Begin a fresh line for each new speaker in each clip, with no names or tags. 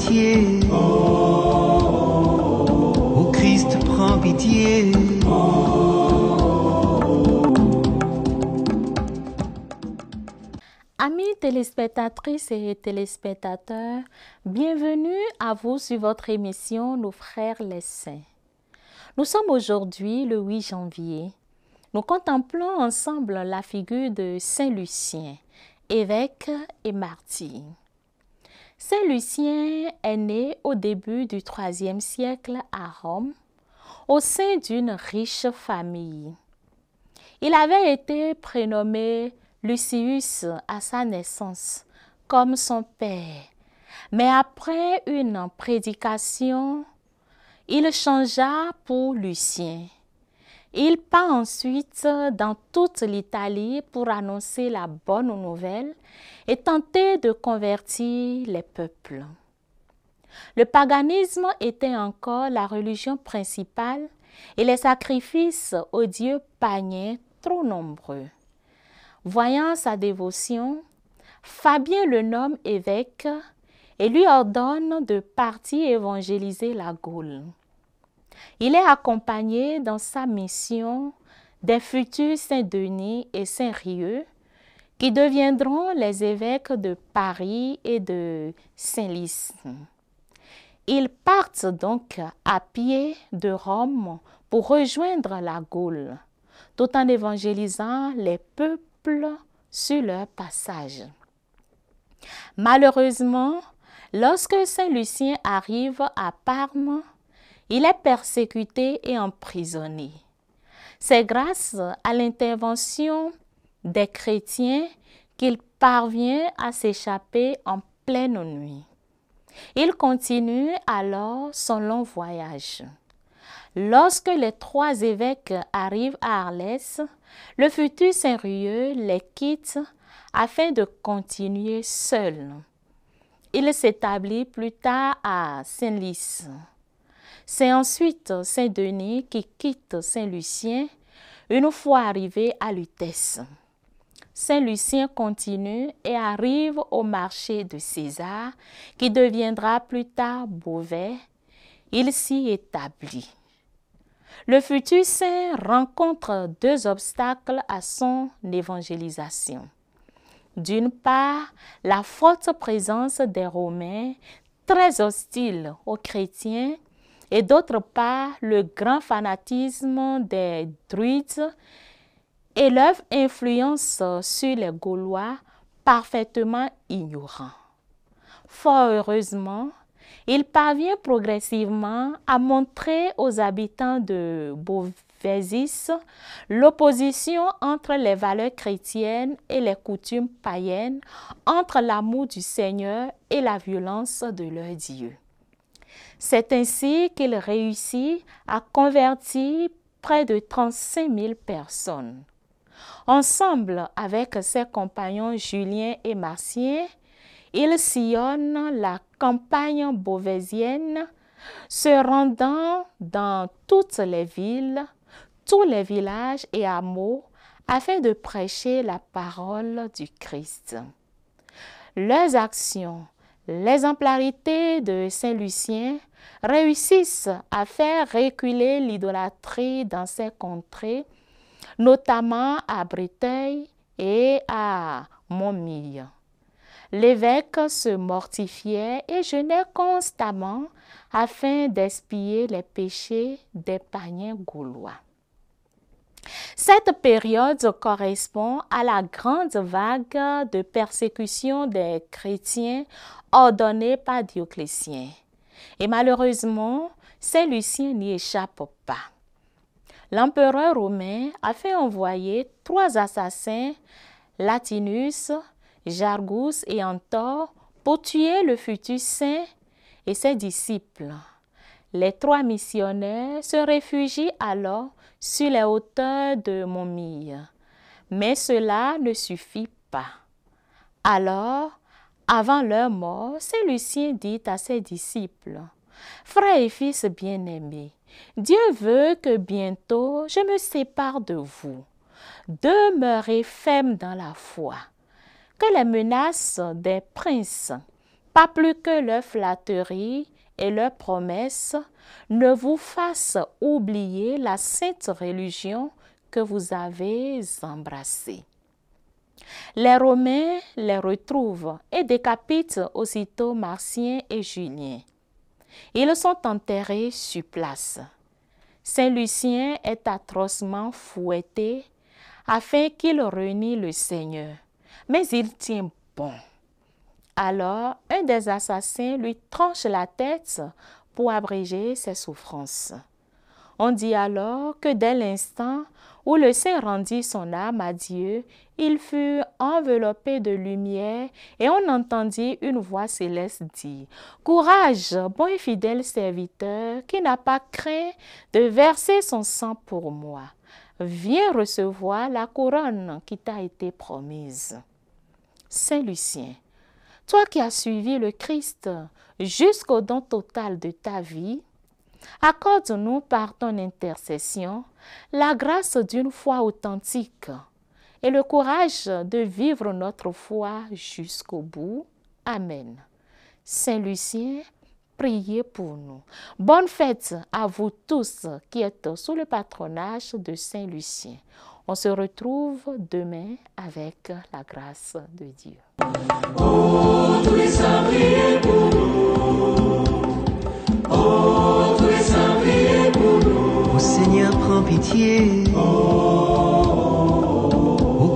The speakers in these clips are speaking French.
pitié. Ô Christ, prends pitié.
Amis téléspectatrices et téléspectateurs, bienvenue à vous sur votre émission Nos Frères les Saints. Nous sommes aujourd'hui le 8 janvier. Nous contemplons ensemble la figure de Saint Lucien, évêque et martyr. Saint Lucien est né au début du IIIe siècle à Rome, au sein d'une riche famille. Il avait été prénommé Lucius à sa naissance, comme son père. Mais après une prédication, il changea pour Lucien. Il part ensuite dans toute l'Italie pour annoncer la bonne nouvelle et tenter de convertir les peuples. Le paganisme était encore la religion principale et les sacrifices aux dieux païens trop nombreux. Voyant sa dévotion, Fabien le nomme évêque et lui ordonne de partir évangéliser la Gaule. Il est accompagné dans sa mission des futurs Saint-Denis et Saint-Rieux qui deviendront les évêques de Paris et de Saint-Lys. Ils partent donc à pied de Rome pour rejoindre la Gaule, tout en évangélisant les peuples sur leur passage. Malheureusement, lorsque Saint Lucien arrive à Parme, il est persécuté et emprisonné. C'est grâce à l'intervention des chrétiens qu'il parvient à s'échapper en pleine nuit. Il continue alors son long voyage. Lorsque les 3 évêques arrivent à Arles, le futur Saint-Rieux les quitte afin de continuer seul. Il s'établit plus tard à Saint-Lys. C'est ensuite Saint-Denis qui quitte Saint-Lucien une fois arrivé à Lutèce. Saint-Lucien continue et arrive au marché de César, qui deviendra plus tard Beauvais. Il s'y établit. Le futur saint rencontre 2 obstacles à son évangélisation. D'une part, la forte présence des Romains, très hostiles aux chrétiens, et d'autre part, le grand fanatisme des druides et leur influence sur les Gaulois parfaitement ignorants. Fort heureusement, il parvient progressivement à montrer aux habitants de Beauvaisis l'opposition entre les valeurs chrétiennes et les coutumes païennes, entre l'amour du Seigneur et la violence de leur Dieu. C'est ainsi qu'il réussit à convertir près de 35 000 personnes. Ensemble avec ses compagnons Julien et Marcien, il sillonne la campagne beauvaisienne, se rendant dans toutes les villes, tous les villages et hameaux, afin de prêcher la parole du Christ. Leurs actions, l'exemplarité de Saint Lucien réussissent à faire reculer l'idolâtrie dans ces contrées, notamment à Breteuil et à Montmille. L'évêque se mortifiait et jeûnait constamment afin d'expier les péchés des païens gaulois. Cette période correspond à la grande vague de persécution des chrétiens ordonnée par Dioclétien. Et malheureusement, Saint Lucien n'y échappe pas. L'empereur romain a fait envoyer 3 assassins, Latinus, Jargus et Antor, pour tuer le futur saint et ses disciples. Les 3 missionnaires se réfugient alors sur les hauteurs de Montmille. Mais cela ne suffit pas. Alors, avant leur mort, Saint Lucien dit à ses disciples: « Frères et fils bien-aimés, Dieu veut que bientôt je me sépare de vous. Demeurez fermes dans la foi. Que les menaces des princes, pas plus que leur flatterie et leurs promesses ne vous fassent oublier la sainte religion que vous avez embrassée. Les Romains les retrouvent et décapitent aussitôt Marcien et Julien. Ils sont enterrés sur place. Saint Lucien est atrocement fouetté afin qu'il renie le Seigneur, mais il tient bon. Alors, un des assassins lui tranche la tête pour abréger ses souffrances. On dit alors que dès l'instant où le saint rendit son âme à Dieu, il fut enveloppé de lumière et on entendit une voix céleste dire « Courage, bon et fidèle serviteur, qui n'a pas craint de verser son sang pour moi. Viens recevoir la couronne qui t'a été promise. » Saint Lucien, toi qui as suivi le Christ jusqu'au don total de ta vie, accorde-nous par ton intercession la grâce d'une foi authentique et le courage de vivre notre foi jusqu'au bout. Amen. Saint Lucien, priez pour nous. Bonne fête à vous tous qui êtes sous le patronage de Saint Lucien. On se retrouve demain avec la grâce de Dieu.
Oh, tous les saints, priez pour nous. Oh, tous les saints, priez pour nous.
Ô Seigneur, prends pitié. Ô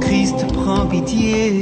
Christ, prends pitié.